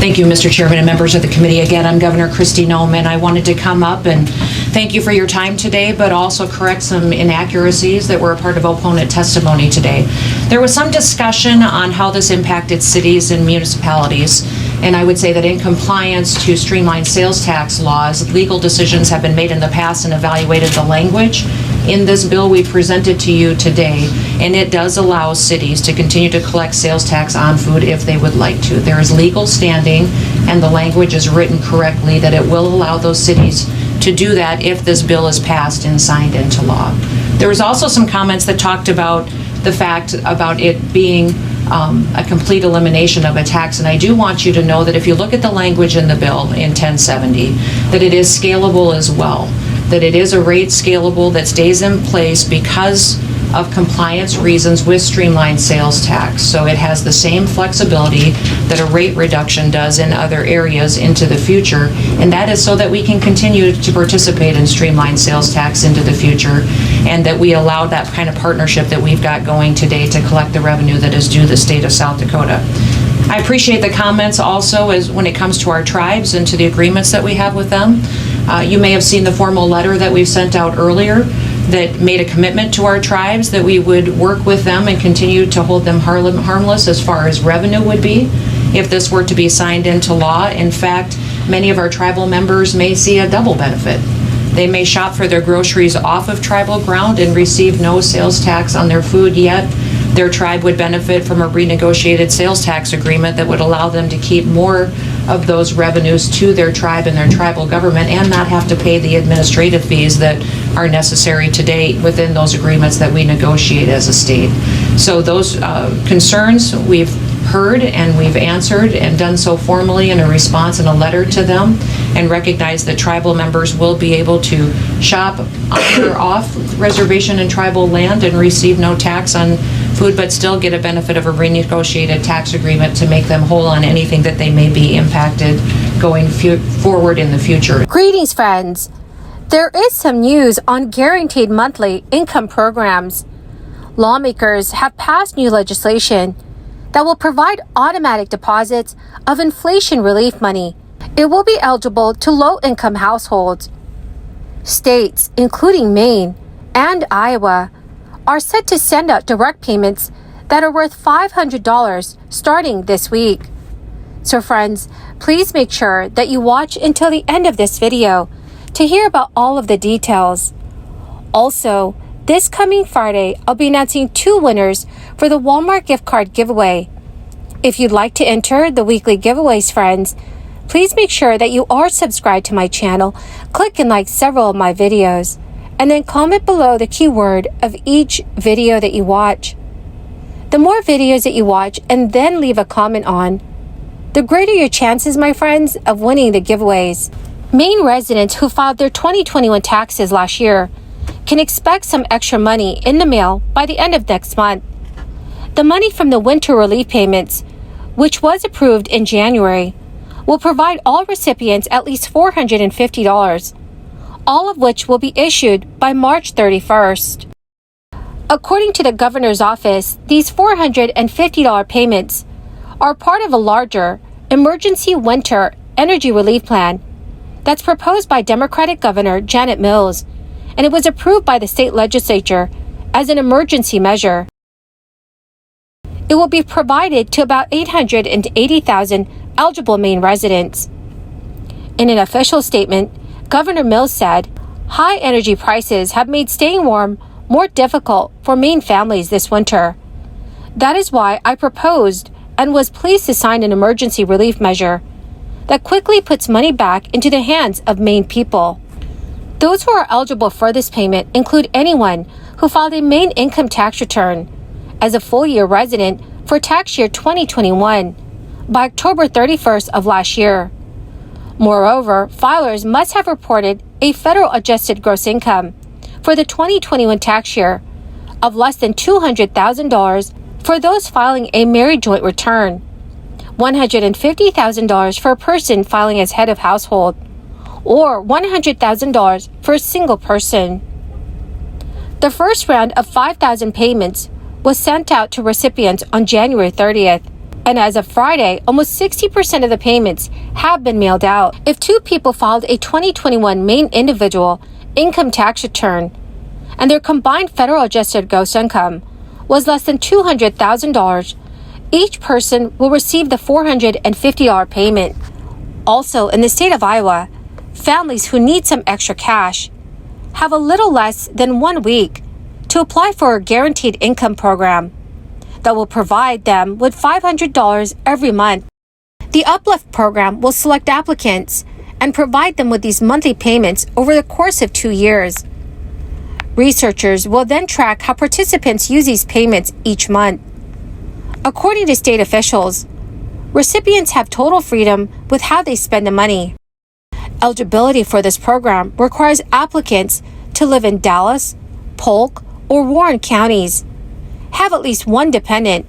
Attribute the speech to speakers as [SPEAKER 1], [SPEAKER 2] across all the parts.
[SPEAKER 1] Thank you, Mr. Chairman and members of the committee. Again, I'm Governor Kristi Noem, and I wanted to come up and thank you for your time today, but also correct some inaccuracies that were a part of opponent testimony today. There was some discussion on how this impacted cities and municipalities, and I would say that in compliance to streamlined sales tax laws, legal decisions have been made in the past and evaluated the language in this bill we presented to you today, and it does allow cities to continue to collect sales tax on food if they would like to. There is legal standing, and the language is written correctly that it will allow those cities to do that if this bill is passed and signed into law. There was also some comments that talked about the fact about it being a complete elimination of a tax, and I do want you to know that if you look at the language in the bill in 1070, that it is scalable as well, that it is a rate scalable that stays in place because of compliance reasons with streamlined sales tax. So it has the same flexibility that a rate reduction does in other areas into the future, and that is so that we can continue to participate in streamlined sales tax into the future, and that we allow that kind of partnership that we've got going today to collect the revenue that is due the state of South Dakota. I appreciate the comments also as when it comes to our tribes and to the agreements that we have with them. You may have seen the formal letter that we've sent out earlier that made a commitment to our tribes that we would work with them and continue to hold them harmless as far as revenue would be if this were to be signed into law. In fact, many of our tribal members may see a double benefit. They may shop for their groceries off of tribal ground and receive no sales tax on their food, yet their tribe would benefit from a renegotiated sales tax agreement that would allow them to keep more of those revenues to their tribe and their tribal government and not have to pay the administrative fees that are necessary today within those agreements that we negotiate as a state. So those concerns we've heard and we've answered and done so formally in a response and a letter to them, and recognize that tribal members will be able to shop on or off reservation and tribal land and receive no tax on food, but still get a benefit of a renegotiated tax agreement to make them whole on anything that they may be impacted going forward in the future.
[SPEAKER 2] Greetings, friends. There is some news on guaranteed monthly income programs. Lawmakers have passed new legislation that will provide automatic deposits of inflation relief money. It will be eligible to low-income households. States, including Maine and Iowa, are set to send out direct payments that are worth $500 starting this week. So friends, please make sure that you watch until the end of this video to hear about all of the details. Also, this coming Friday, I'll be announcing 2 winners for the Walmart gift card giveaway. If you'd like to enter the weekly giveaways, friends, please make sure that you are subscribed to my channel, click and like several of my videos, and then comment below the keyword of each video that you watch. The more videos that you watch and then leave a comment on, the greater your chances, my friends, of winning the giveaways. Maine residents who filed their 2021 taxes last year can expect some extra money in the mail by the end of next month. The money from the winter relief payments, which was approved in January, will provide all recipients at least $450, all of which will be issued by March 31st. According to the governor's office, these $450 payments are part of a larger emergency winter energy relief plan that's proposed by Democratic Governor Janet Mills, and it was approved by the state legislature as an emergency measure. It will be provided to about 880,000 eligible Maine residents. In an official statement, Governor Mills said, "High energy prices have made staying warm more difficult for Maine families this winter. That is why I proposed and was pleased to sign an emergency relief measure that quickly puts money back into the hands of Maine people." Those who are eligible for this payment include anyone who filed a Maine income tax return as a full-year resident for tax year 2021 by October 31st of last year. Moreover, filers must have reported a federal adjusted gross income for the 2021 tax year of less than $200,000 for those filing a married joint return, $150,000 for a person filing as head of household, or $100,000 for a single person. The first round of 5,000 payments was sent out to recipients on January 30th, And as of Friday, almost 60% of the payments have been mailed out. If two people filed a 2021 Maine individual income tax return and their combined federal adjusted gross income was less than $200,000, each person will receive the $450 payment. Also, in the state of Iowa, families who need some extra cash have a little less than 1 week to apply for a guaranteed income program that will provide them with $500 every month. The Uplift program will select applicants and provide them with these monthly payments over the course of 2 years. Researchers will then track how participants use these payments each month. According to state officials, recipients have total freedom with how they spend the money. Eligibility for this program requires applicants to live in Dallas, Polk, or Warren counties, have at least one dependent,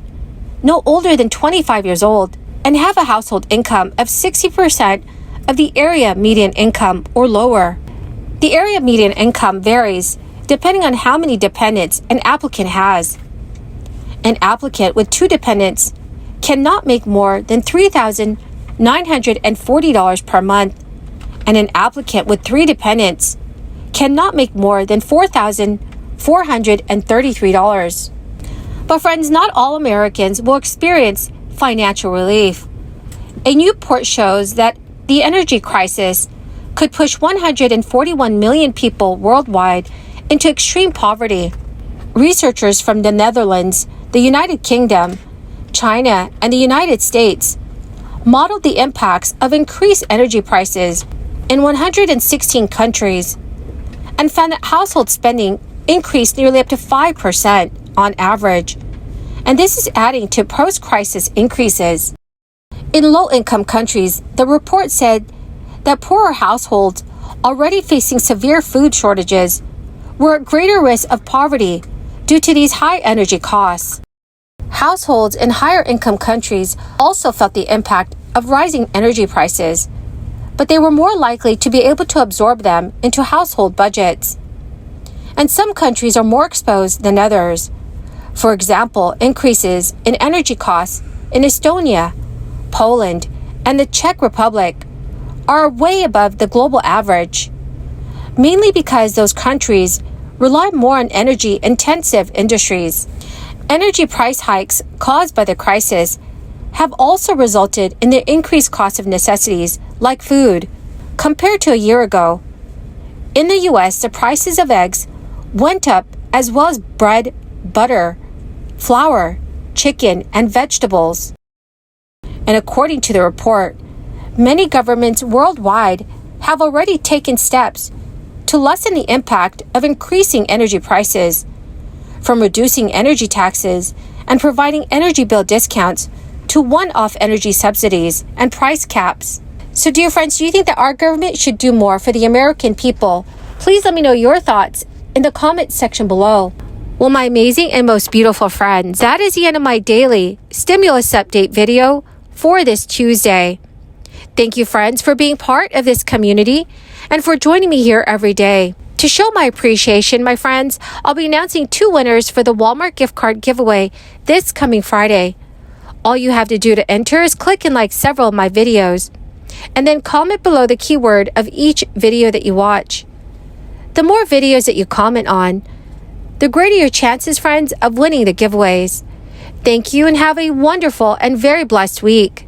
[SPEAKER 2] no older than 25 years old, and have a household income of 60% of the area median income or lower. The area median income varies depending on how many dependents an applicant has. An applicant with 2 dependents cannot make more than $3,940 per month, and an applicant with 3 dependents cannot make more than $4,433. But friends, not all Americans will experience financial relief. A new report shows that the energy crisis could push 141 million people worldwide into extreme poverty. Researchers from the Netherlands, the United Kingdom, China, and the United States modeled the impacts of increased energy prices in 116 countries and found that household spending increased nearly up to 5% on average. And this is adding to post-crisis increases. In low-income countries, the report said that poorer households already facing severe food shortages were at greater risk of poverty due to these high energy costs. Households in higher income countries also felt the impact of rising energy prices, but they were more likely to be able to absorb them into household budgets. And some countries are more exposed than others. For example, increases in energy costs in Estonia, Poland, and the Czech Republic are way above the global average, mainly because those countries rely more on energy-intensive industries. Energy price hikes caused by the crisis have also resulted in the increased cost of necessities like food. Compared to a year ago, in the U.S., the prices of eggs went up, as well as bread, butter, flour, chicken, and vegetables. And according to the report, many governments worldwide have already taken steps to lessen the impact of increasing energy prices, from reducing energy taxes and providing energy bill discounts to one-off energy subsidies and price caps. So dear friends, do you think that our government should do more for the American people? Please let me know your thoughts in the comment section below. Well, my amazing and most beautiful friends, that is the end of my daily stimulus update video for this Tuesday. Thank you, friends, for being part of this community and for joining me here every day. To show my appreciation, my friends, I'll be announcing 2 winners for the Walmart gift card giveaway this coming Friday. All you have to do to enter is click and like several of my videos, and then comment below the keyword of each video that you watch. The more videos that you comment on, the greater your chances, friends, of winning the giveaways. Thank you and have a wonderful and very blessed week.